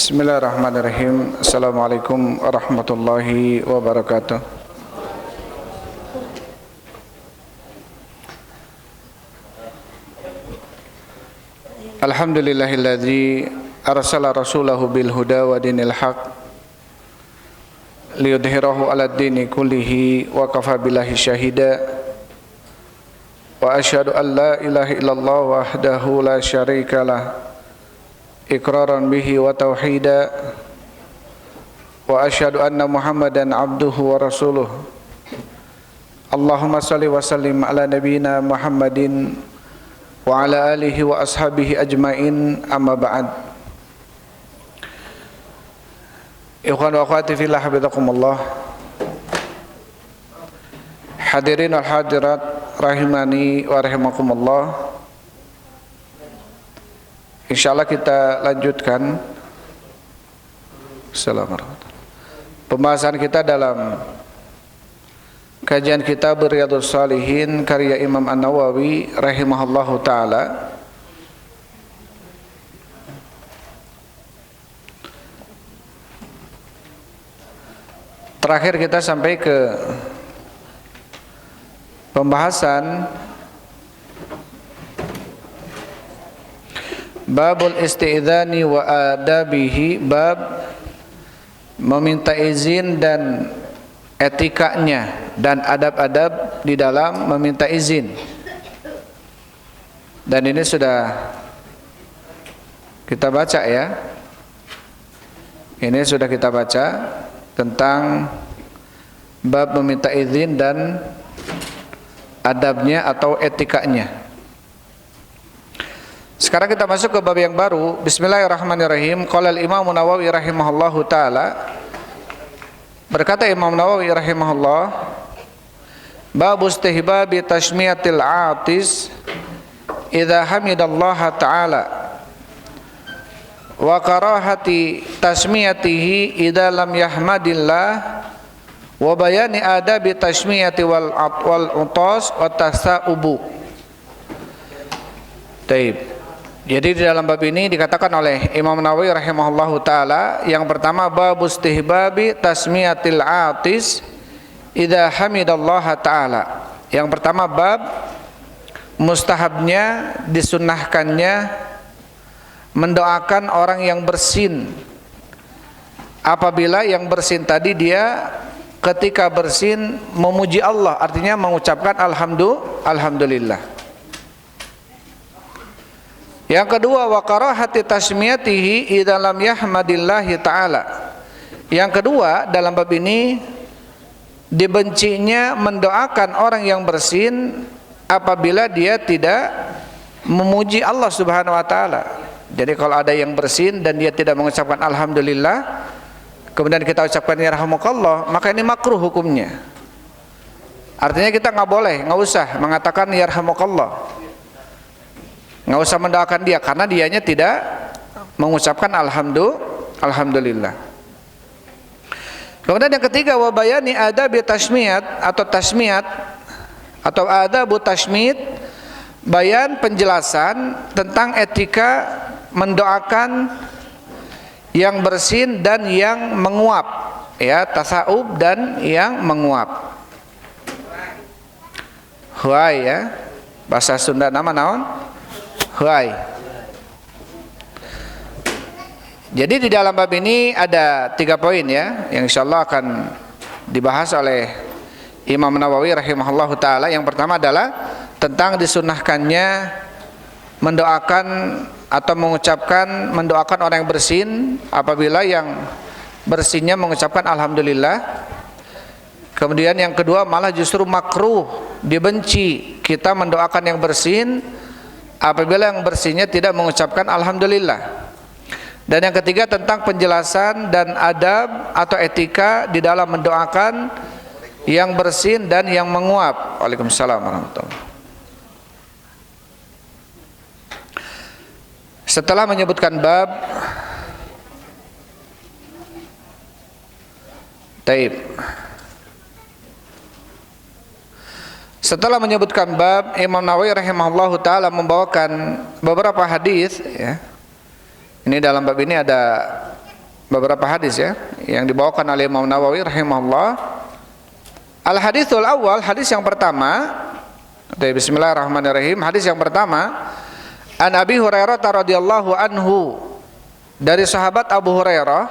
Bismillahirrahmanirrahim. Assalamualaikum warahmatullahi wabarakatuh. Alhamdulillahilladzi arsala rasulahu bil huda wa dinil haq liyudhhirahu 'alad dini kullihi wa kafa billahi syahida wa asyhadu an la ilaha illallah wahdahu la syarikalah iqraran bihi wa tauhida wa asyhadu anna Muhammadan abduhu wa rasuluh. Allahumma salli wa sallim ala nabiyyina Muhammadin wa ala alihi wa ashabihi ajmain, amma ba'd. Ikhwan wa akhwati fillah, hafizakumullah. Hadirin wal hadirat rahimani wa rahimakumullah. Insyaallah kita lanjutkan Assalamualaikum pembahasan kita dalam kajian kitab Riyadhus Shalihin karya Imam An-Nawawi rahimahullahu taala. Terakhir kita sampai ke pembahasan Babul isti'dzani wa adabihi, bab meminta izin dan etikanya dan adab-adab di dalam meminta izin. Dan ini sudah kita baca ya. Ini sudah kita baca tentang bab meminta izin dan adabnya atau etikanya. Sekarang kita masuk ke bab yang baru. Bismillahirrahmanirrahim. Qala al-Imam Nawawi rahimahullahu taala. Berkata Imam Nawawi rahimahullah, bab istihbabi tashmiyatil atis idza hamidallaha taala wa karahati tasmiyatihi idza lam yahmadillah wa bayani adabi tashmiyati wal utas wa tasaubu. Taib. Jadi di dalam bab ini dikatakan oleh Imam Nawawi rahimahullahu taala, yang pertama bab istihbabi tasmiyatil atis idza hamidallaha taala. Yang pertama bab mustahabnya, disunnahkannya mendoakan orang yang bersin apabila yang bersin tadi dia ketika bersin memuji Allah, artinya mengucapkan alhamdulillah. Yang kedua wa karahati tasmiyatihi idza lam yahmadillahi taala. Yang kedua dalam bab ini dibencinya mendoakan orang yang bersin apabila dia tidak memuji Allah Subhanahu wa taala. Jadi kalau ada yang bersin dan dia tidak mengucapkan alhamdulillah, kemudian kita ucapkan yarhamukallah, maka ini makruh hukumnya. Artinya kita nggak usah mengatakan yarhamukallah, nggak usah mendoakan dia karena dianya tidak mengucapkan alhamdulillah. Kemudian yang ketiga wa bayani adabi tasmiyat atau adabu tasmid, bayan penjelasan tentang etika mendoakan yang bersin dan yang menguap, ya, tasaub dan yang menguap. Huai ya, bahasa Sunda nama naon? Huai. Jadi di dalam bab ini ada 3 poin ya, yang insyaallah akan dibahas oleh Imam Nawawi rahimahullahu taala. Yang pertama adalah tentang disunnahkannya mendoakan atau mendoakan orang yang bersin apabila yang bersinnya mengucapkan alhamdulillah. Kemudian yang kedua malah justru makruh, dibenci kita mendoakan yang bersin apabila yang bersinnya tidak mengucapkan alhamdulillah. Dan yang ketiga tentang penjelasan dan adab atau etika di dalam mendoakan yang bersin dan yang menguap. Waalaikumsalam warahmatullahi. Setelah menyebutkan bab taib, setelah menyebutkan bab, Imam Nawawi rahimahullahu taala membawakan beberapa hadis ya. Ini dalam bab ini ada beberapa hadis ya yang dibawakan oleh Imam Nawawi rahimahullah. Al haditsul awal, hadis yang pertama. Bismillahirrahmanirrahim. Hadis yang pertama, An Abi Hurairah radhiyallahu anhu, dari sahabat Abu Hurairah,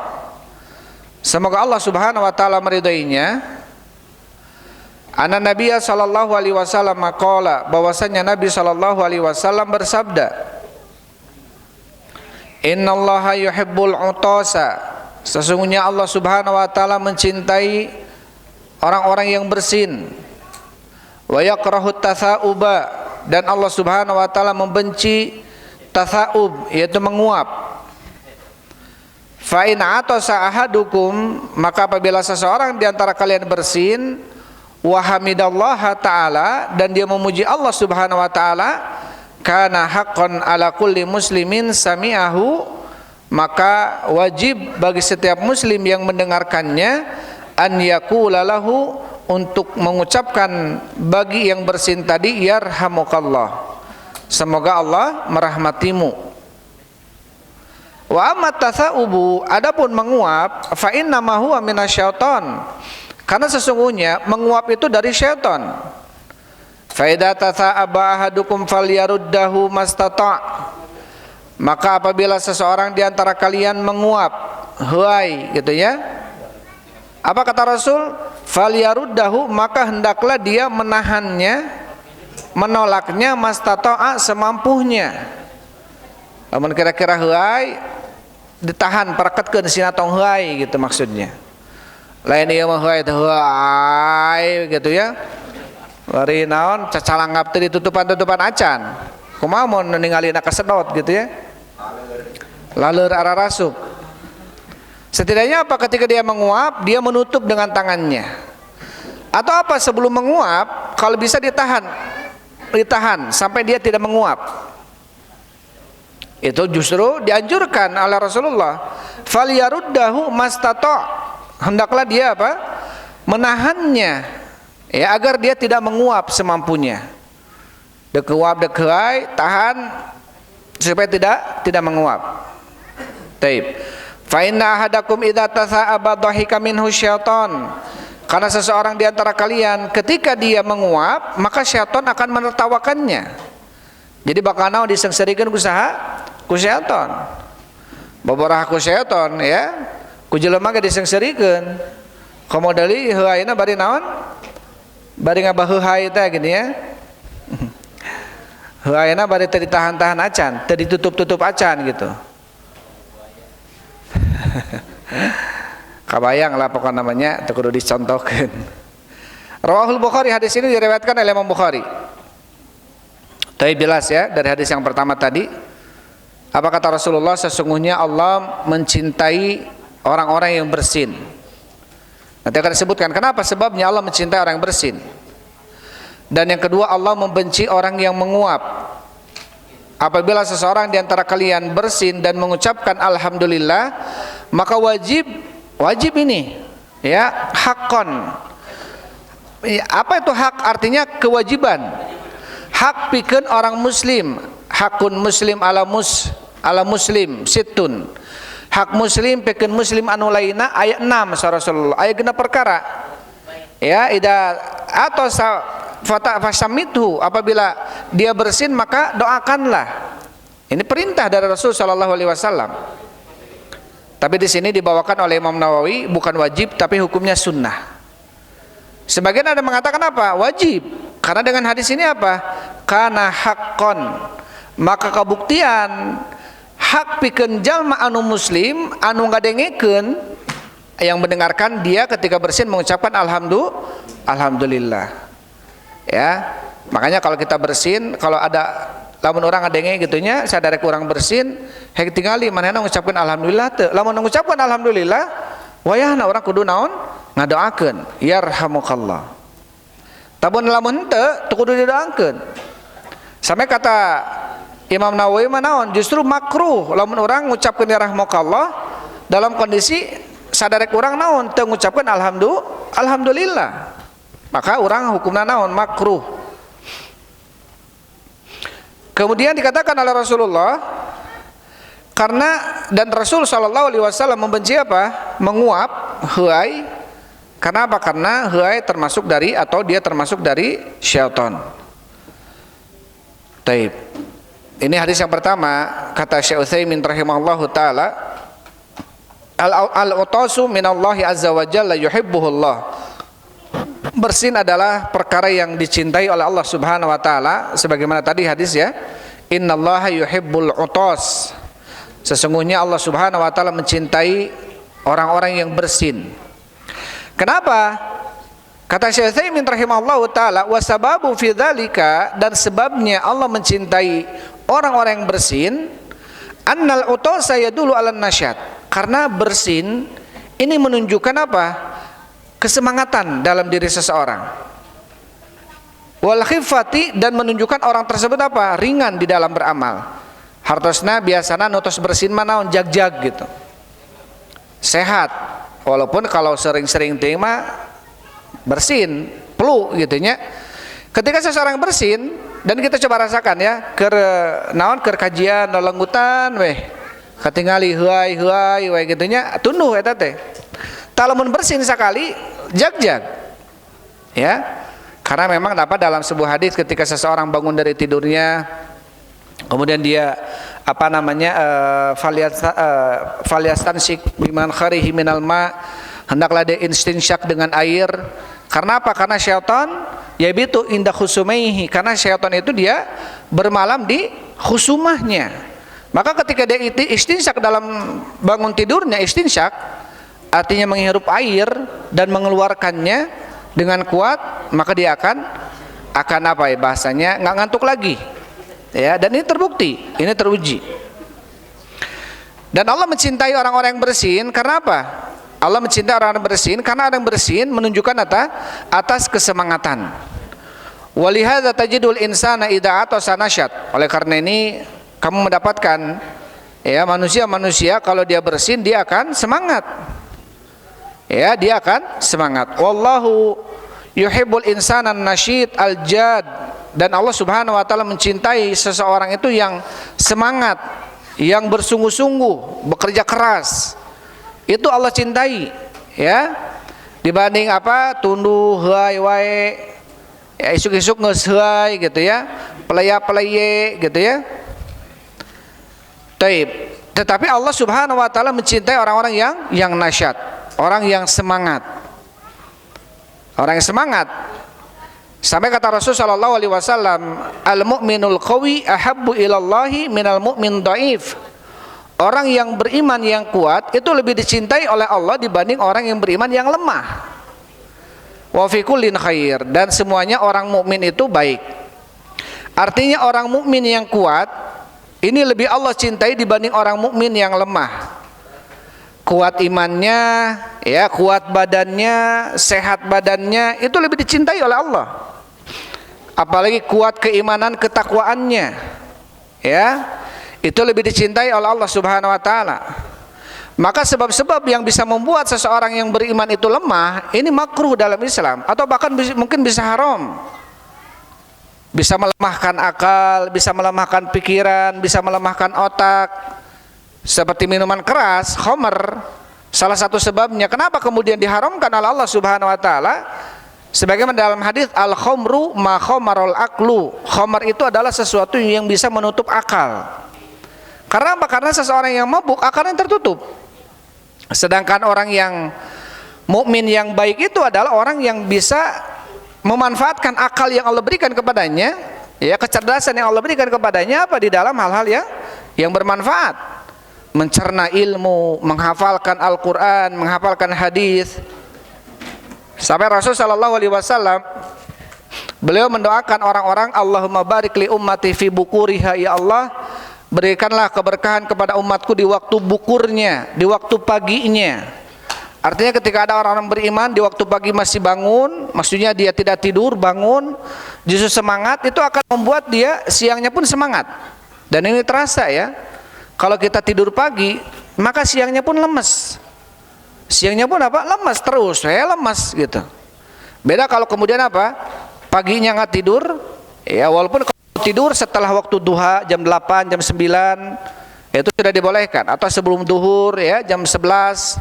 semoga Allah Subhanahu wa taala meridainya, anna Nabiya sallallahu alaihi wasallam qala, bahwasanya Nabi sallallahu alaihi wasallam bersabda, innallaha yuhibbul utasa, sesungguhnya Allah Subhanahu wa taala mencintai orang-orang yang bersin, wa yakrahut tatha'uba, dan Allah Subhanahu wa taala membenci tatha'ub, yaitu menguap. Fa in atasa ahadukum, maka apabila seseorang di antara kalian bersin, wa hamidallaha ta'ala, dan dia memuji Allah Subhanahu wa taala, kana haqqan ala kulli muslimin sami'ahu, maka wajib bagi setiap muslim yang mendengarkannya, an yaqula lahu, untuk mengucapkan bagi yang bersin tadi, yarhamukallah, semoga Allah merahmatimu. Wa amma tatha'ubu, adapun menguap, fa inna ma huwa minasyaiton, karena sesungguhnya menguap itu dari syaitan. Fa idza tatha'aba ahadukum falyaruddahu mastata', maka apabila seseorang di antara kalian menguap, huai gitu ya, apa kata Rasul? Falyaruddahu, maka hendaklah dia menahannya, menolaknya, mastata'a, semampunya. Namun kira-kira huai ditahan, parakatkeun sina tong huai gitu maksudnya. Lain ieu mah huai teh huai gitu ya. Bari naon cacalanggap teh ditutupan-tutupan acan. Kumaha mun ningalina kasedot gitu ya. Laleur ararasuk. Setidaknya apa, ketika dia menguap, dia menutup dengan tangannya. Atau apa, sebelum menguap kalau bisa ditahan sampai dia tidak menguap. Itu justru dianjurkan oleh Rasulullah. Falyaruddahu mastata', hendaklah dia apa? Menahannya, ya, agar dia tidak menguap semampunya. Dekuap dekai, tahan supaya tidak menguap. Taib. Fa inna ahadakum idza tasa'aba dhahika minhu syaitan, karena seseorang di antara kalian ketika dia menguap, maka syaitan akan menertawakannya. Jadi bakal naon disengsirikeun ku syaitan. Baborah ku syaitan ya, ku jelema ge disengsirikeun. Komodali heuaina bari naon? Bari ngabaheuhai teh gini ya. Heuaina bari teu ditahan-tahan acan, teu ditutup-tutup acan gitu. Kabayang lah pokoknya namanya, teu kudu dicontohkeun. Rawahul Bukhari, hadis ini diriwayatkan oleh Imam Bukhari. Tapi jelas ya dari hadis yang pertama tadi. Apa kata Rasulullah? Sesungguhnya Allah mencintai orang-orang yang bersin. Nanti akan disebutkan kenapa sebabnya Allah mencintai orang yang bersin. Dan yang kedua, Allah membenci orang yang menguap. Apabila seseorang di antara kalian bersin dan mengucapkan alhamdulillah, maka wajib ini ya, haqqan. Apa itu hak? Artinya kewajiban. Hak pikeun orang muslim, hakun muslim ala muslim situn. Hak muslim pikeun muslim anu lainna aya 6 sa Rasulullah. Aya 6 perkara. Ya, ida atau fasamithu, apabila dia bersin maka doakanlah. Ini perintah dari Rasul sallallahu alaihi wasallam. Tapi di sini dibawakan oleh Imam Nawawi bukan wajib tapi hukumnya sunnah. Sebagian ada mengatakan apa? Wajib. Karena dengan hadis ini apa? Kana haqqan. Maka kabuktian hak pikeun jalma anu muslim anu ngadengekeun yang mendengarkan dia ketika bersin mengucapkan alhamdulillah. Ya. Makanya kalau kita bersin, kalau ada lamun orang ngadenge gitunya, sadarek urang bersin, hek tingali manehna ngucapkeun alhamdulillah teu. Lamun ngucapkeun alhamdulillah, wayahna urang kudu naon? Ngadoakeun, yarhamukallah. Tabun lamun henteu teu kudu didoakeun. Sampai kata Imam Nawawi manaon? Justru makruh lamun orang ngucapkeun yarhamukallah dalam kondisi sadarek urang naon teu ngucapkeun alhamdulillah. Maka orang hukumna naon? Makruh. Kemudian dikatakan oleh Rasulullah, Karena dan Rasul sallallahu alaihi wasallam membenci apa? Menguap, huai. Karena apa? Karena huai termasuk dari atau dia termasuk dari syaitan. Taib. Ini hadis yang pertama, kata Syekh Utsaimin rahimahullahu taala, al-utasu minallahi azza wa jalla yuhibbuhullah. Bersin adalah perkara yang dicintai oleh Allah Subhanahu wa taala, sebagaimana tadi hadis ya. Innallaha yuhibbul utas. Sesungguhnya Allah Subhanahu wa taala mencintai orang-orang yang bersin. Kenapa? Kata Syekh Utsaimin rahimahullahu taala, wa sababu fi dzalika, dan sebabnya Allah mencintai orang-orang yang bersin, annal utasa yadullu 'alan nasyat. Karena bersin ini menunjukkan apa? Kesemangatan dalam diri seseorang. Wal khifati, dan menunjukkan orang tersebut apa? Ringan di dalam beramal. Hartosna biasana nutos bersin manaon jag-jag gitu. Sehat. Walaupun kalau sering-sering tema bersin, pelu gitu nya. Ketika seseorang bersin, dan kita coba rasakan ya, naon keur kajian lelenggutan weh. Katingali huai we gitu nya, tunduh eta teh. Talamun bersin sekali jag-jag. Ya. Karena memang dapat dalam sebuah hadis ketika seseorang bangun dari tidurnya, kemudian dia falyastansik biman kharihi minal ma, hendaklah dia istinsyak dengan air. Karena apa? Karena syaitan yabitu inda khusumaihi, karena syaitan itu dia bermalam di khusumahnya. Maka ketika dia istinsyak dalam bangun tidurnya, istinsyak artinya menghirup air dan mengeluarkannya dengan kuat, maka dia akan apa ya bahasanya, nggak ngantuk lagi. Ya, dan ini terbukti, ini teruji. Dan Allah mencintai orang-orang yang bersin karena apa? Allah mencintai orang-orang yang bersin karena orang yang bersin menunjukkan atas kesemangatan. Walihadza tajidul insana idza atasa nasyat. Oleh karena ini kamu mendapatkan ya manusia kalau dia bersin dia akan semangat. Ya, dia akan semangat. Wallahu yuhibbul insana nasyid al-jad. Dan Allah Subhanahu wa taala mencintai seseorang itu yang semangat, yang bersungguh-sungguh, bekerja keras. Itu Allah cintai, ya. Dibanding apa? Tunduh heuai wae. Ya isuk-isuk geus heuai gitu ya. Pelaya-pelaye gitu ya. Taib. Tetapi Allah Subhanahu wa taala mencintai orang-orang yang nasyat, orang yang semangat. Orang yang semangat. Sampai kata Rasul sallallahu alaihi wasallam, al-mu'minul qawi ahabbu ilallahi minal mu'min dhaif. Orang yang beriman yang kuat itu lebih dicintai oleh Allah dibanding orang yang beriman yang lemah. Wa fi kullin khair, dan semuanya orang mukmin itu baik. Artinya orang mukmin yang kuat ini lebih Allah cintai dibanding orang mukmin yang lemah. Kuat imannya, ya, kuat badannya, sehat badannya, itu lebih dicintai oleh Allah. Apalagi kuat keimanan, ketakwaannya, ya, itu lebih dicintai oleh Allah Subhanahu wa taala. Maka sebab-sebab yang bisa membuat seseorang yang beriman itu lemah, ini makruh dalam Islam, atau bahkan mungkin bisa haram. Bisa melemahkan akal, bisa melemahkan pikiran, bisa melemahkan otak. Seperti minuman keras, khamr, salah satu sebabnya kenapa kemudian diharamkan oleh Allah Subhanahu wa taala, sebagaimana dalam hadis al-khamru ma khamarul aqlu. Khamr itu adalah sesuatu yang bisa menutup akal. Karena apa? Karena seseorang yang mabuk akalnya tertutup. Sedangkan orang yang mukmin yang baik itu adalah orang yang bisa memanfaatkan akal yang Allah berikan kepadanya, ya, kecerdasan yang Allah berikan kepadanya apa di dalam hal-hal yang bermanfaat. Mencerna ilmu, menghafalkan Al-Quran, menghafalkan hadis. Sampai Rasul sallallahu alaihi wasallam beliau mendoakan orang-orang, Allahumma barik li ummati fi bukuriha, ya Allah, berikanlah keberkahan kepada umatku di waktu bukurnya, di waktu paginya. Artinya ketika ada orang-orang beriman di waktu pagi masih bangun, maksudnya dia tidak tidur, bangun, justru semangat, itu akan membuat dia siangnya pun semangat. Dan ini terasa ya. Kalau kita tidur pagi, maka siangnya pun lemes. Siangnya pun apa? Lemes terus, lemes gitu. Beda kalau kemudian apa? Paginya nggak tidur, ya walaupun kalau tidur setelah waktu duha jam 8, jam 9, itu sudah dibolehkan. Atau sebelum duhur ya, jam 11,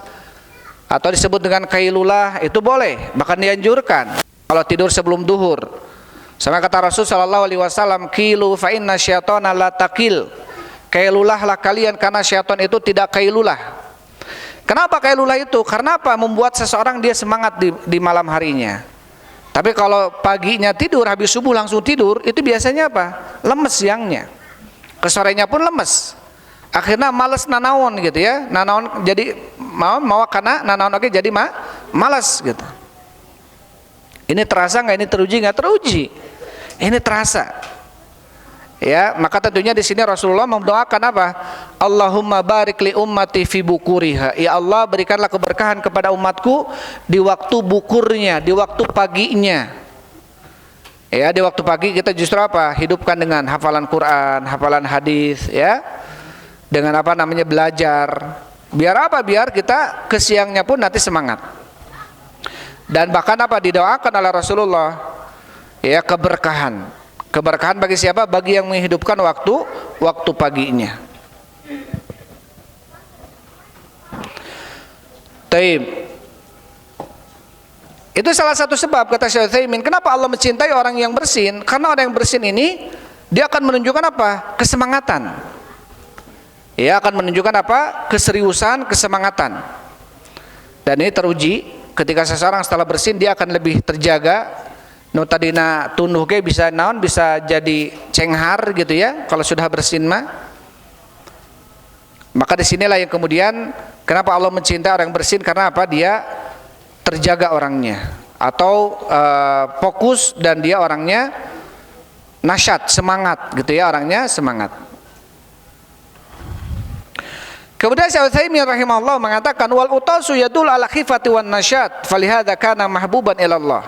atau disebut dengan kailulah, itu boleh, bahkan dianjurkan kalau tidur sebelum duhur. Sama kata Rasul sallallahu alaihi wasallam, "Qilu fa inna syaitana la taqil." Kailulahlah kalian karena syaitan itu tidak kailulah. Kenapa kailulah itu? Karena apa? Membuat seseorang dia semangat di malam harinya. Tapi kalau paginya tidur, habis subuh langsung tidur, itu biasanya apa? Lemes siangnya. Kesorenya pun lemes. Akhirnya males nanaon gitu ya. Nanaon jadi mau karena nanaon oke jadi malas gitu. Ini terasa nggak? Ini teruji nggak? Teruji. Ini terasa. Ya, maka tentunya di sini Rasulullah mendoakan apa? Allahumma barik li ummati fi bukuriha. Ya Allah, berikanlah keberkahan kepada umatku di waktu bukurnya, di waktu paginya. Ya, di waktu pagi kita justru apa? Hidupkan dengan hafalan Quran, hafalan hadis, ya. Dengan apa namanya belajar. Biar apa? Biar kita ke siangnya pun nanti semangat. Dan bahkan apa didoakan oleh Rasulullah? Ya, keberkahan. Keberkahan bagi siapa? Bagi yang menghidupkan waktu paginya. Taib. Itu salah satu sebab kata Syekh Utsaimin, kenapa Allah mencintai orang yang bersin? Karena orang yang bersin ini dia akan menunjukkan apa? Kesemangatan. Ya, akan menunjukkan apa? Keseriusan, kesemangatan. Dan ini teruji ketika seseorang setelah bersin dia akan lebih terjaga. No tadina tunduh ke bisa naon, bisa jadi cenghar gitu ya kalau sudah bersin mah. Maka disinilah yang kemudian kenapa Allah mencintai orang yang bersin, karena apa? Dia terjaga orangnya atau fokus, dan dia orangnya nasyat, semangat gitu ya, orangnya semangat. Kemudian Syekh Utsaimin rahimahullah mengatakan wal utasu yadul ala khifati wan nasyat falihadza kana mahbuban ila Allah.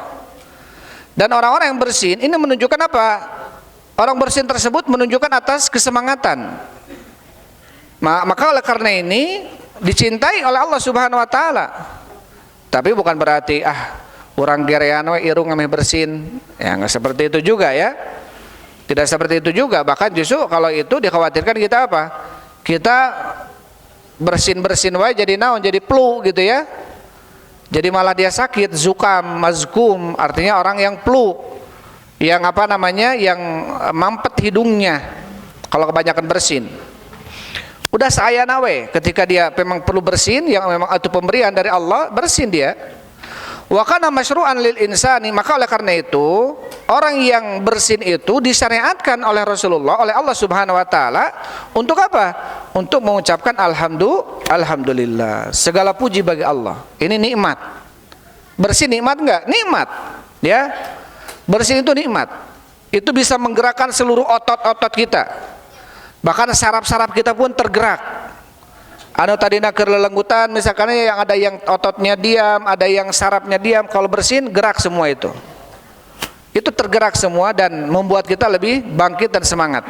Dan orang-orang yang bersin ini menunjukkan apa? Orang bersin tersebut menunjukkan atas kesemangatan. Maka oleh karena ini dicintai oleh Allah Subhanahu wa taala. Tapi bukan berarti orang gerean we irung ameh bersin. Ya enggak seperti itu juga ya. Tidak seperti itu juga, bahkan justru kalau itu dikhawatirkan kita apa? Kita bersin-bersin wae jadi naon? Jadi flu gitu ya. Jadi malah dia sakit, zukam, mazkum, artinya orang yang flu, yang apa namanya, yang mampet hidungnya kalau kebanyakan bersin. Udah saya nawe ketika dia memang perlu bersin, yang memang itu pemberian dari Allah, bersin dia. Wa kana masyru'an lil insani, maka oleh karena itu orang yang bersin itu disyariatkan oleh Rasulullah, oleh Allah Subhanahu wa taala untuk apa? Untuk mengucapkan alhamdulillah. Segala puji bagi Allah. Ini nikmat. Bersin nikmat enggak? Nikmat. Ya. Bersin itu nikmat. Itu bisa menggerakkan seluruh otot-otot kita. Bahkan saraf-saraf kita pun tergerak. Anu tadina keur lelenggutan misalkan yang ada yang ototnya diam, ada yang sarafnya diam, kalau bersin gerak semua itu. Itu tergerak semua dan membuat kita lebih bangkit dan semangat.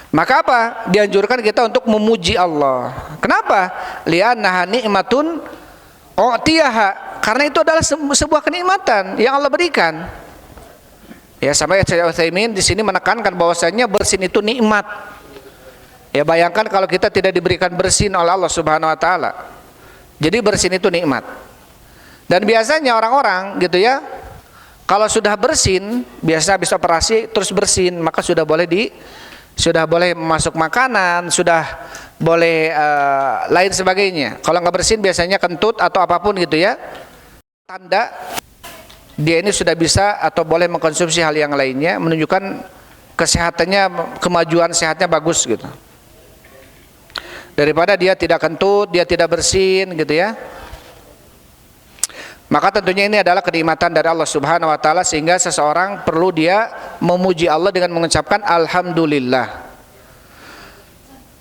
Maka apa? Dianjurkan kita untuk memuji Allah. Kenapa? Li'annaha ni'matun u'tiyaha. Karena itu adalah sebuah kenikmatan yang Allah berikan. Ya, sampai Syekh Utsaimin di sini menekankan bahwasanya bersin itu nikmat. Ya, bayangkan kalau kita tidak diberikan bersin oleh Allah Subhanahu wa taala. Jadi bersin itu nikmat. Dan biasanya orang-orang gitu ya, kalau sudah bersin, biasa habis operasi terus bersin, maka sudah boleh masuk makanan, sudah boleh lain sebagainya. Kalau nggak bersin biasanya kentut atau apapun gitu ya. Tanda dia ini sudah bisa atau boleh mengkonsumsi hal yang lainnya, menunjukkan kesehatannya, kemajuan sehatnya bagus gitu. Daripada dia tidak kentut, dia tidak bersin gitu ya. Maka tentunya ini adalah kenikmatan dari Allah Subhanahu wa taala, sehingga seseorang perlu dia memuji Allah dengan mengucapkan alhamdulillah.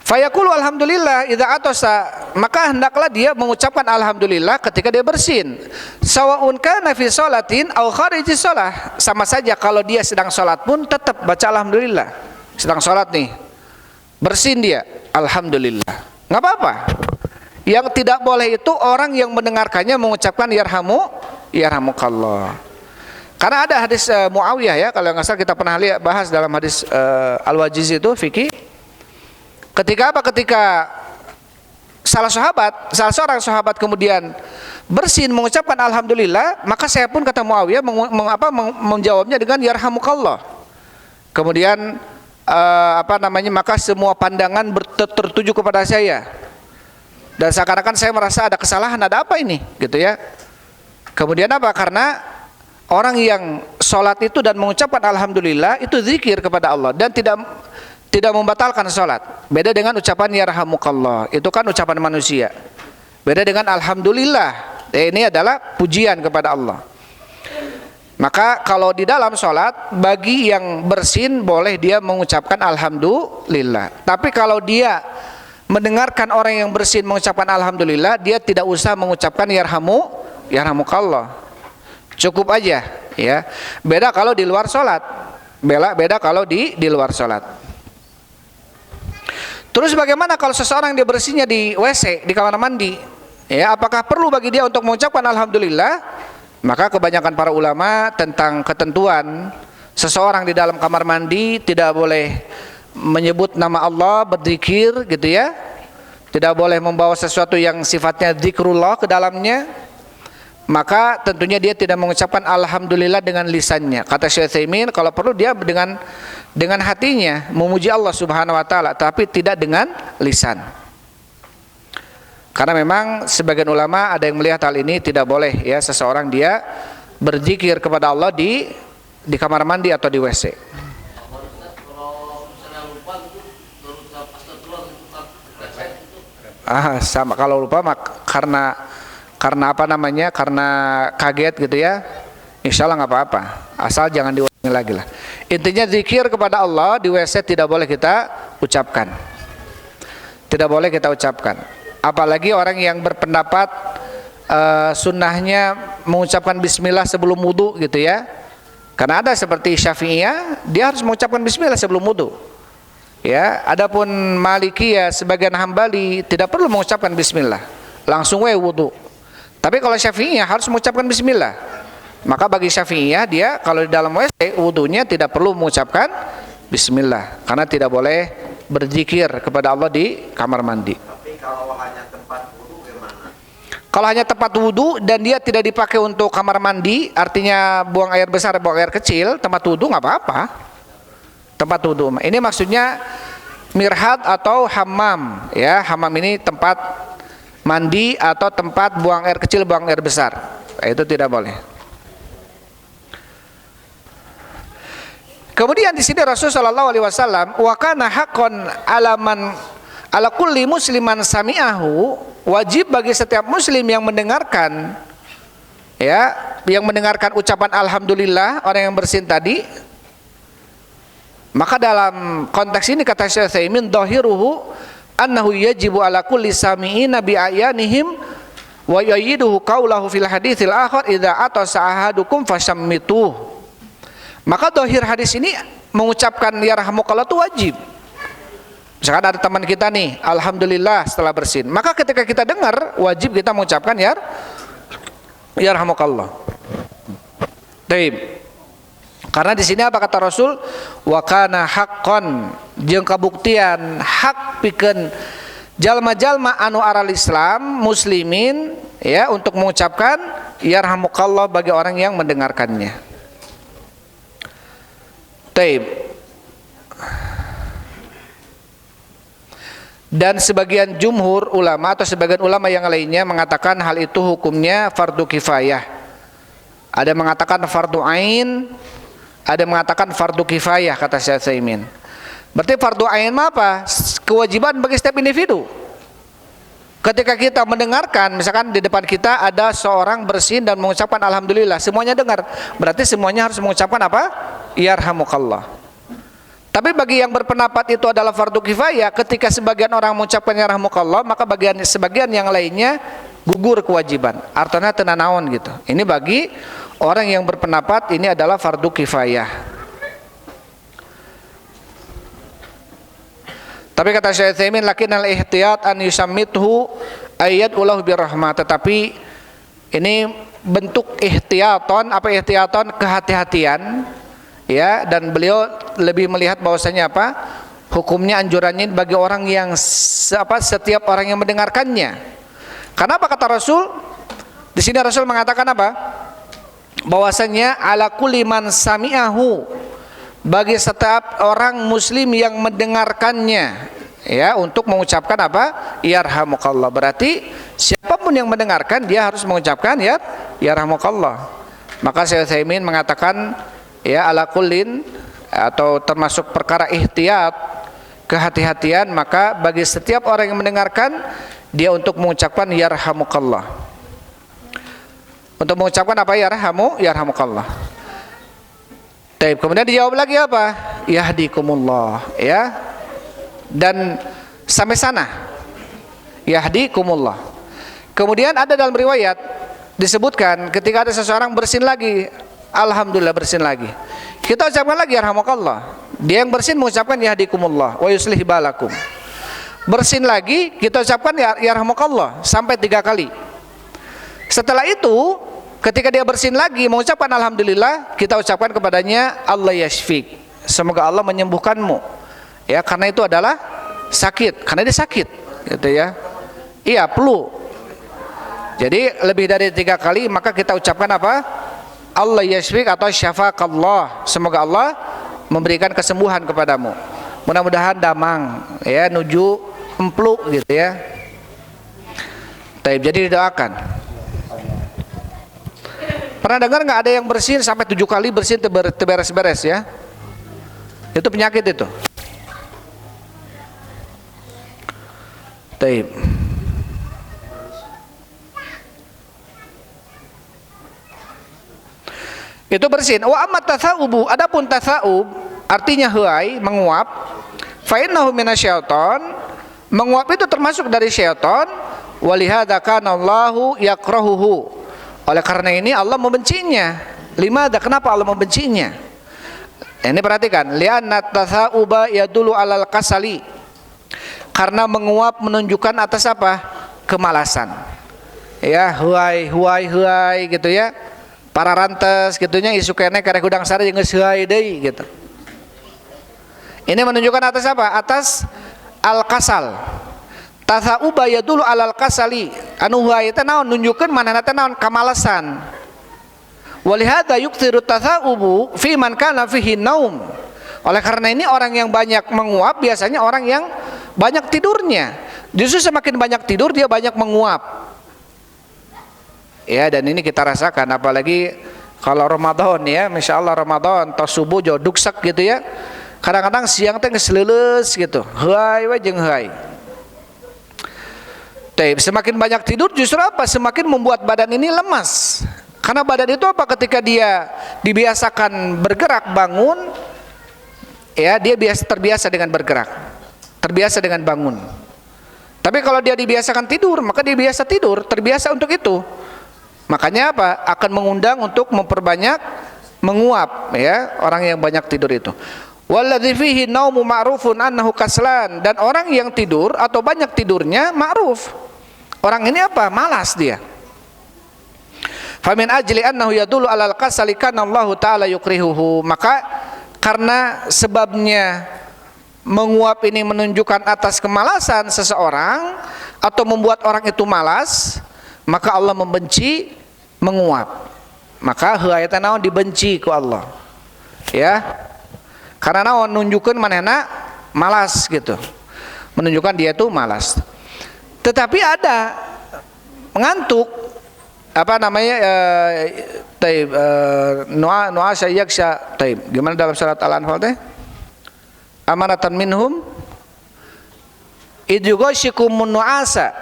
Fayaqulu alhamdulillah idza atasa, maka hendaklah dia mengucapkan alhamdulillah ketika dia bersin. Sawaun kana fi sholatin aw khariji shalah, sama saja kalau dia sedang salat pun tetap baca alhamdulillah. Sedang salat nih, bersin dia, alhamdulillah, nggak apa-apa. Yang tidak boleh itu orang yang mendengarkannya mengucapkan yarhamukallah. Karena ada hadis Muawiyah ya, kalau nggak salah kita pernah bahas dalam hadis Al-Wajiz itu fikih. Ketika apa? Ketika salah seorang sahabat kemudian bersin mengucapkan alhamdulillah, maka saya pun kata Muawiyah menjawabnya dengan yarhamukallah. Kemudian maka semua pandangan tertuju kepada saya. Dan seakan-akan saya merasa ada kesalahan, ada apa ini? Gitu ya. Kemudian apa? Karena orang yang sholat itu dan mengucapkan alhamdulillah itu zikir kepada Allah dan tidak membatalkan sholat. Beda dengan ucapan yarhamukallah, itu kan ucapan manusia. Beda dengan alhamdulillah, ini adalah pujian kepada Allah. Maka kalau di dalam sholat, bagi yang bersin boleh dia mengucapkan alhamdulillah. Tapi kalau dia mendengarkan orang yang bersin mengucapkan alhamdulillah, dia tidak usah mengucapkan yarhamukallah. Cukup aja, ya. Beda kalau di luar sholat. Beda kalau di luar sholat. Terus bagaimana kalau seseorang dia bersihnya di WC, di kamar mandi? Ya, apakah perlu bagi dia untuk mengucapkan alhamdulillah? Maka kebanyakan para ulama tentang ketentuan seseorang di dalam kamar mandi tidak boleh menyebut nama Allah, berzikir gitu ya. Tidak boleh membawa sesuatu yang sifatnya zikrullah ke dalamnya. Maka tentunya dia tidak mengucapkan alhamdulillah dengan lisannya. Kata Syekh Utsaimin, kalau perlu dia dengan hatinya memuji Allah Subhanahu wa taala, tapi tidak dengan lisan. Karena memang sebagian ulama ada yang melihat hal ini tidak boleh ya, seseorang dia berzikir kepada Allah di kamar mandi atau di WC. Sama kalau lupa karena kaget gitu ya, insya Allah nggak apa-apa, asal jangan diulangi lagi lah. Intinya zikir kepada Allah di WC tidak boleh kita ucapkan, apalagi orang yang berpendapat sunnahnya mengucapkan bismillah sebelum wudu gitu ya. Karena ada seperti Syafi'iyah, dia harus mengucapkan bismillah sebelum wudu ya. Adapun Malikiyah sebagian Hambali tidak perlu mengucapkan bismillah, langsung wudu. Tapi kalau Syafi'iyah harus mengucapkan bismillah. Maka bagi Syafi'iyah, dia kalau di dalam WC wudunya tidak perlu mengucapkan bismillah, karena tidak boleh berzikir kepada Allah di kamar mandi. Tapi kalau hanya tempat wudu gimana? Kalau hanya tempat wudu dan dia tidak dipakai untuk kamar mandi, artinya buang air besar, buang air kecil, tempat wudu nggak apa-apa. Tempat wudu ini maksudnya mirhad atau hammam ya. Hammam ini tempat mandi atau tempat buang air kecil, buang air besar, itu tidak boleh. Kemudian di sini Rasulullah SAW, wa kana haqqan ala kulli musliman sami'ahu, wajib bagi setiap muslim yang mendengarkan ya, yang mendengarkan ucapan alhamdulillah orang yang bersin tadi. Maka dalam konteks ini kata Syekh Utsaimin, dhahiruhu annahu yajibu ala kulli sami'ina bi ayanihim wa yayiduhu qaulahu fil haditsil akhar idza atasa ahadukum fasammitu. Maka dhahir hadis ini mengucapkan yarhamukallah itu wajib. Misalkan ada teman kita nih alhamdulillah setelah bersin, maka ketika kita dengar wajib kita mengucapkan yarhamukallah. Baik. Karena di sini apa kata Rasul? Wa kana haqqan, jeung kabuktian hak pikeun jalma-jalma anu aral Islam muslimin ya, untuk mengucapkan yarhamukallah bagi orang yang mendengarkannya. Taib. Dan sebagian jumhur ulama atau sebagian ulama yang lainnya mengatakan hal itu hukumnya fardu kifayah. Ada mengatakan fardu ain, ada mengatakan fardu kifayah kata Syekh Utsaimin. Berarti fardu ain apa? Kewajiban bagi setiap individu. Ketika kita mendengarkan, misalkan di depan kita ada seorang bersin dan mengucapkan alhamdulillah, semuanya dengar. Berarti semuanya harus mengucapkan apa? Yarhamukallah. Tapi bagi yang berpendapat itu adalah fardu kifayah, ketika sebagian orang mengucapkan yarhamukallah, maka sebagian yang lainnya gugur kewajiban. Artinya tenanawan gitu. Ini bagi orang yang berpendapat ini adalah fardu kifayah. Tapi kata Syekh Utsaimin, lakinnal ihtiyat an yusammithu ayat ulahu birrahmah. Tetapi ini bentuk ihtiyaton, apa ihtiyaton? Kehati-hatian ya, dan beliau lebih melihat bahwasanya apa? hukumnya anjurannya bagi orang yang setiap orang yang mendengarkannya. Karena apa kata Rasul? Di sini Rasul mengatakan apa? Bahwasanya ala kulli man sami'ahu, bagi setiap orang muslim yang mendengarkannya, ya, untuk mengucapkan apa? Yarhamukallah. Berarti siapapun yang mendengarkan dia harus mengucapkan yarhamukallah. Maka Syekh Utsaimin mengatakan ya ala kullin, atau termasuk perkara ihtiyat, kehati-hatian, maka bagi setiap orang yang mendengarkan dia untuk mengucapkan yarhamukallah. Untuk mengucapkan apa? Yarhamukallah. Taib. Kemudian dijawab lagi apa? Yahdikumullah, ya. Dan sampai sana yahdikumullah. Kemudian ada dalam riwayat disebutkan ketika ada seseorang bersin lagi, alhamdulillah bersin lagi, kita ucapkan lagi yarhamukallah. Dia yang bersin mengucapkan yahdikumullah wa yuslih balakum. Bersin lagi kita ucapkan yarhamukallah sampai 3 kali. Setelah itu ketika dia bersin lagi mengucapkan alhamdulillah, kita ucapkan kepadanya Allah yashfik, semoga Allah menyembuhkanmu, ya, karena itu adalah sakit, karena dia sakit, gitu ya. Iya, flu. Jadi lebih dari 3 kali maka kita ucapkan apa? Allah yashfik atau syafakallah, semoga Allah memberikan kesembuhan kepadamu. Mudah-mudahan damang, ya, nuju emplu, gitu ya. Taib, jadi didoakan. Pernah dengar nggak ada yang bersin sampai 7 kali bersin terberes-beres, ya? Itu penyakit itu. Taib. Itu bersin. Wa amma tatha'ubu, adapun tatha'ub artinya huai, menguap. Fa innahu minasyaiton, menguap itu termasuk dari syaitan. Walihadza kana Allahu yakrahuhu, oleh karena ini Allah membencinya. Limadza, kenapa Allah membencinya? Ini perhatikan, li'anna tatha'uba yadullu 'alal kasali, karena menguap menunjukkan atas apa? Kemalasan. Ya, huai gitu ya. Para rantes gitunya isu kene karek udang sare jeung geus huai deui gitu. Ini menunjukkan atas apa? Atas al-kasal. Tatha'uba yadullu 'alal kasali, anu huai teh naon? Nunjukkeun manehna teh naon? Kamalasan. Walihada yukthiru tatha'ubu fi man kana fihi naum. Oleh karena ini orang yang banyak menguap biasanya orang yang banyak tidurnya. Justru semakin banyak tidur dia banyak menguap. Ya, dan ini kita rasakan apalagi kalau Ramadan, ya, Masya Allah Ramadan tos subuh jo duksak gitu ya. Kadang-kadang siang teh geus leuleus gitu. Huai we jeung huai. Semakin banyak tidur justru apa? Semakin membuat badan ini lemas. Karena badan itu apa? Ketika dia dibiasakan bergerak, bangun, ya, dia terbiasa dengan bergerak, terbiasa dengan bangun. Tapi kalau dia dibiasakan tidur, maka dia biasa tidur, terbiasa untuk itu. Makanya apa? Akan mengundang untuk memperbanyak menguap, ya, orang yang banyak tidur itu. Walladzi fihi naumu ma'rufun annahu kaslan, dan orang yang tidur atau banyak tidurnya ma'ruf. Orang ini apa? Malas dia. Famin ajli annahu yadullu 'alal kasali kana Allah taala yukrihuhu, maka karena sebabnya menguap ini menunjukkan atas kemalasan seseorang atau membuat orang itu malas, maka Allah membenci menguap. Maka heu aya teh naon? Dibenci ku Allah. Ya. Karena naon? Nunjukkeun manehna malas gitu. Menunjukkan dia itu malas. Tetapi ada mengantuk, apa namanya, taib, nu'asa yaksha, taib. Gimana dalam surat Al-Anfal teh? Amanatan minhum idyughashikumun nu'asa,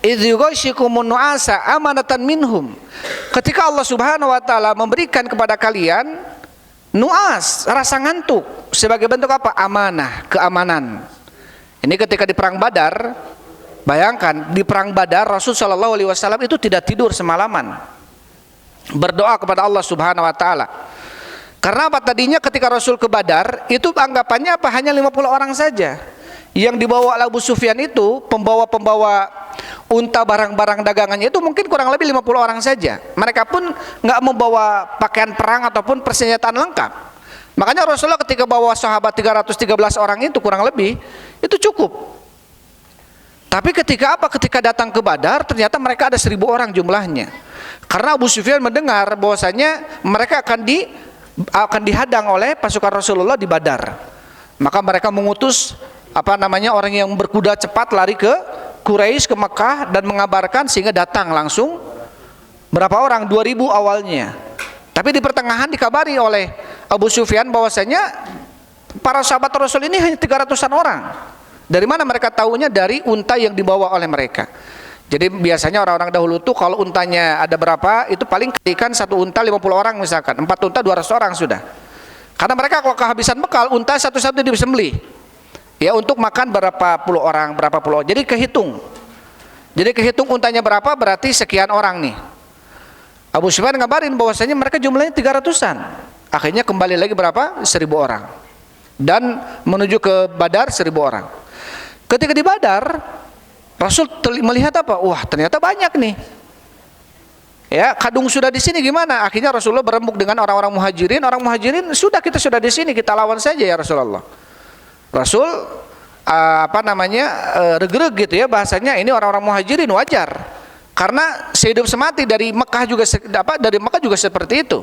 idyughashikumun nu'asa amanatan minhum. Ketika Allah Subhanahu wa taala memberikan kepada kalian nu'as, rasa ngantuk, sebagai bentuk apa? Amanah, keamanan. Ini ketika di perang Badar. Bayangkan di perang Badar Rasul Shallallahu Alaihi Wasallam itu tidak tidur semalaman, berdoa kepada Allah Subhanahu Wa Taala. Karena apa? Tadinya ketika Rasul ke Badar itu anggapannya apa? Hanya 50 orang saja. Yang dibawa Abu Sufyan itu pembawa unta barang-barang dagangannya itu mungkin kurang lebih 50 orang saja. Mereka pun nggak membawa pakaian perang ataupun persenjataan lengkap. Makanya Rasulullah ketika bawa sahabat 313 orang itu kurang lebih itu cukup. Tapi ketika apa? Ketika datang ke Badar ternyata mereka ada 1000 orang jumlahnya. Karena Abu Sufyan mendengar bahwasanya mereka akan dihadang oleh pasukan Rasulullah di Badar. Maka mereka mengutus orang yang berkuda cepat lari ke Quraisy, ke Mekah, dan mengabarkan sehingga datang langsung berapa orang? 2000 awalnya. Tapi di pertengahan dikabari oleh Abu Sufyan bahwasanya para sahabat Rasul ini hanya 300-an orang. Dari mana mereka tahunya? Dari unta yang dibawa oleh mereka. Jadi biasanya orang-orang dahulu tuh kalau untanya ada berapa, itu paling kalikan satu unta 50 orang misalkan, 4 unta 200 orang sudah. Karena mereka kalau kehabisan bekal, unta satu-satu disembelih. Ya, untuk makan berapa puluh orang. Jadi kehitung untanya berapa, berarti sekian orang nih. Abu Sufyan ngabarin bahwasanya mereka jumlahnya 300-an. Akhirnya kembali lagi berapa? 1000 orang. Dan menuju ke Badar 1000 orang. Ketika di Badar, Rasul melihat apa? Wah, ternyata banyak nih. Ya, kadung sudah di sini gimana? Akhirnya Rasulullah berembuk dengan orang-orang muhajirin. Orang muhajirin, kita sudah di sini, kita lawan saja ya Rasulullah. Rasul regreg gitu ya bahasanya, ini orang-orang muhajirin wajar. Karena sehidup semati dari Mekah juga seperti itu.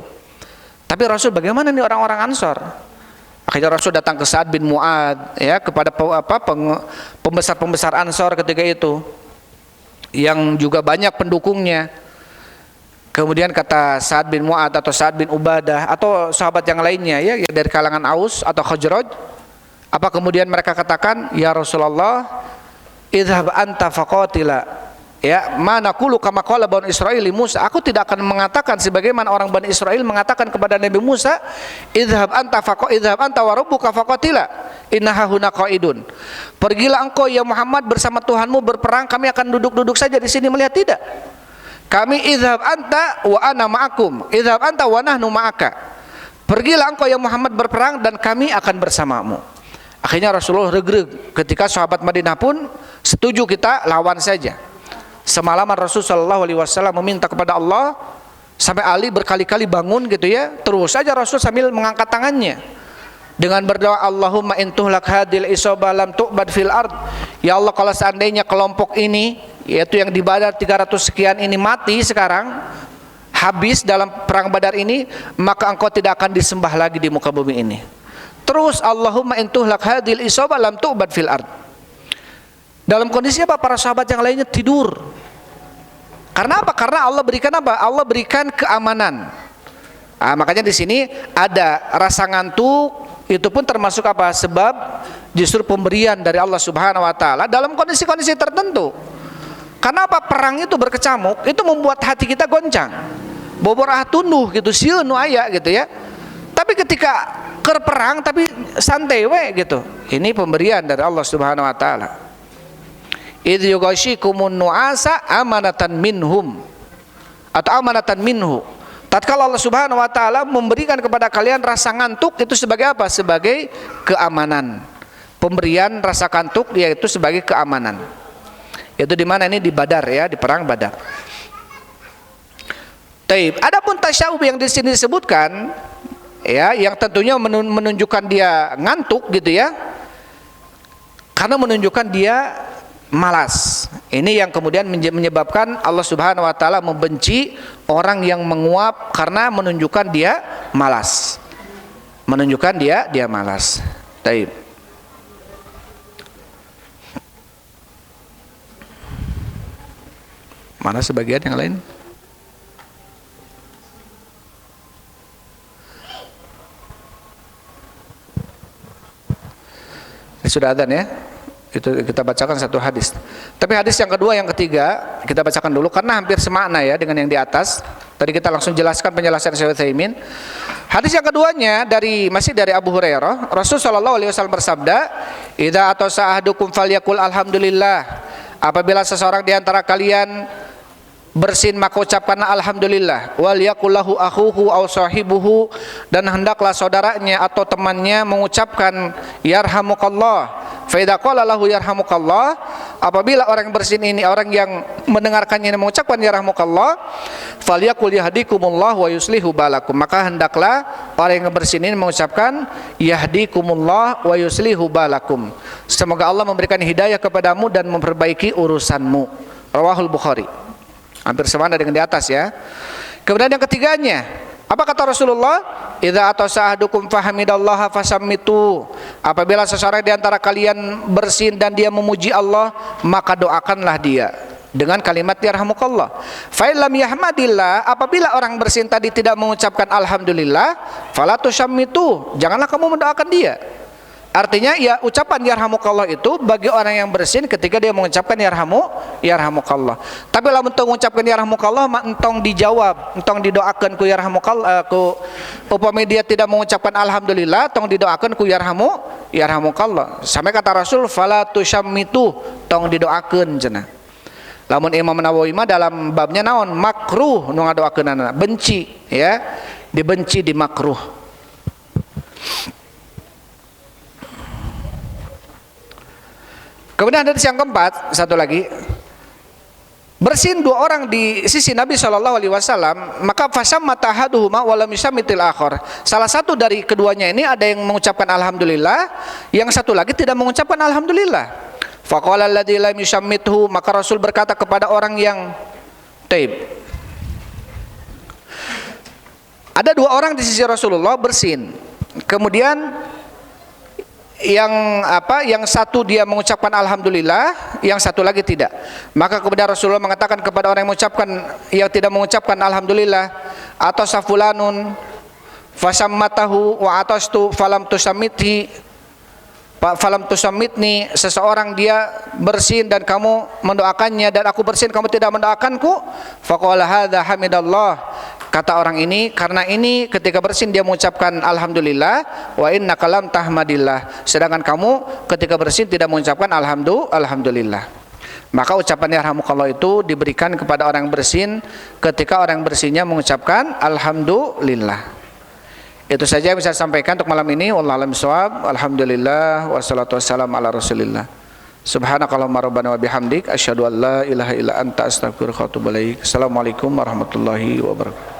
Tapi Rasul bagaimana nih orang-orang Ansor? Akhirnya Rasul datang ke Sa'ad bin Mu'ad ya, kepada pembesar-pembesar Ansor ketika itu yang juga banyak pendukungnya. Kemudian kata Sa'ad bin Mu'ad atau Sa'ad bin Ubadah atau sahabat yang lainnya ya dari kalangan Aus atau Khazraj, apa kemudian mereka katakan, ya Rasulullah, idhab anta faqatila. Ya, mana naqulu kama qala Bani Israil li Musa. Aku tidak akan mengatakan sebagaimana orang Bani Israil mengatakan kepada Nabi Musa, idhab anta wa rabbuka faqatila innaha huna qaidun. Pergilah engkau ya Muhammad bersama Tuhanmu berperang, kami akan duduk-duduk saja di sini melihat. Tidak. Kami idhab anta wa ana ma'akum. Idhab anta wa nahnu ma'aka. Pergilah engkau ya Muhammad berperang dan kami akan bersamamu. Akhirnya Rasulullah regreg ketika sahabat Madinah pun setuju kita lawan saja. Semalaman Rasul sallallahu alaihi wasallam meminta kepada Allah sampai Ali berkali-kali bangun gitu ya. Terus saja Rasul sambil mengangkat tangannya dengan berdoa, Allahumma intuhlak hadil isabah lam tu'bad fil ard. Ya Allah, kalau seandainya kelompok ini yaitu yang di Badar 300 sekian ini mati sekarang, habis dalam perang Badar ini, maka engkau tidak akan disembah lagi di muka bumi ini. Terus Allahumma intuhlak hadil isabah lam tu'bad fil ard. Dalam kondisi apa? Para sahabat yang lainnya tidur. Karena apa? Karena Allah berikan apa? Allah berikan keamanan. Makanya di sini ada rasa ngantuk, itu pun termasuk apa? Sebab justru pemberian dari Allah Subhanahu wa taala dalam kondisi-kondisi tertentu. Karena apa? Perang itu berkecamuk, itu membuat hati kita goncang. Boborah tunduh gitu, sieun nu aya gitu ya. Tapi ketika perang tapi santai we gitu. Ini pemberian dari Allah Subhanahu wa taala. Idh yughashikumun nu'asa amanatan minhum atau amanatan minhu. Tatkala Allah Subhanahu wa taala memberikan kepada kalian rasa ngantuk, itu sebagai apa? Sebagai keamanan. Pemberian rasa kantuk yaitu sebagai keamanan. Itu di mana ini? Di Badar ya, di perang Badar. Taib. Adapun tasya'ub yang di sini disebutkan ya, yang tentunya menunjukkan dia ngantuk gitu ya. Karena menunjukkan dia malas. Ini yang kemudian menyebabkan Allah Subhanahu wa taala membenci orang yang menguap karena menunjukkan dia malas. Menunjukkan dia malas. Taib. Mana sebagian yang lain? Sudah adzan ya? Itu kita bacakan satu hadis. Tapi hadis yang kedua, yang ketiga kita bacakan dulu karena hampir semakna ya dengan yang di atas. Tadi kita langsung jelaskan penjelasan Syekh Utsaimin. Hadis yang keduanya masih dari Abu Hurairah. Rasul sallallahu alaihi wasallam bersabda, "Idza atasa ahadukum falyakul alhamdulillah." Apabila seseorang di antara kalian bersin maka ucapkanlah alhamdulillah. Wal yakul lahu akhuhu aw sahibuhu, dan hendaklah saudaranya atau temannya mengucapkan yarhamukallah. Fa idza qala lahu yarhamukallah, apabila orang bersin ini, orang yang mendengarkannya ini mengucapkan yarhamukallah, falyaqul yahdikumullah wa yuslihu balakum, maka hendaklah orang yang bersin ini mengucapkan yahdikumullah wa yuslihu balakum, semoga Allah memberikan hidayah kepadamu dan memperbaiki urusanmu. Rawahul Bukhari. Hampir sama dengan di atas ya. Kemudian yang ketiganya, apa kata Rasulullah? Idza atasa ahadukum fahamidallaha fasammitu. Apabila seseorang di antara kalian bersin dan dia memuji Allah, maka doakanlah dia dengan kalimat yarhamukallah. Fa illam yahmadillah, apabila orang bersin tadi tidak mengucapkan alhamdulillah, fala tusammitu, janganlah kamu mendoakan dia. Artinya ya, ucapan yarhamukallah itu bagi orang yang bersin ketika dia mengucapkan yarhamukallah. Tapi lamun tong mengucapkan yarhamukallah entong dijawab, entong didoakan ku yarhamukallah, ku upami dia tidak mengucapkan alhamdulillah, tong didoakan ku yarhamukallah. Sampai kata Rasul fala tusammitu, tong didoakan cenah. Lamun Imam Nawawi mah dalam babnya naon? Makruh nu ngadoakeunana, benci ya, dibenci, di makruh. Kemudian hadis yang keempat, satu lagi, bersin dua orang di sisi Nabi SAW, maka fasamma tahaduhuma wa lam yusammitil akhar. Salah satu dari keduanya ini ada yang mengucapkan alhamdulillah, yang satu lagi tidak mengucapkan alhamdulillah. Faqala alladzi lam yusammithu, maka Rasul berkata kepada orang yang taib. Ada dua orang di sisi Rasulullah bersin. Kemudian yang satu dia mengucapkan alhamdulillah, yang satu lagi tidak. Maka kemudian Rasulullah mengatakan kepada orang yang tidak mengucapkan alhamdulillah, atau safulanun fasammatahu wa atastu falam tusammitni, seseorang dia bersin dan kamu mendoakannya, dan aku bersin kamu tidak mendoakanku, faqala hadza hamidallah, kata orang ini, karena ini ketika bersin dia mengucapkan alhamdulillah, wa innaka lam tahmadillah, sedangkan kamu ketika bersin tidak mengucapkan alhamdulillah. Maka ucapan yarhamukallah itu diberikan kepada orang bersin ketika orang bersinnya mengucapkan alhamdulillah. Itu saja yang bisa saya sampaikan untuk malam ini. Wallahu a'lam bishawab. Alhamdulillah wassalatu wassalamu ala Rasulillah. Subhanakallahumma rabbana wa bihamdik asyhadu an la ilaha illa anta astaghfiruka wa atubu ilaik. Assalamualaikum warahmatullahi wabarakatuh.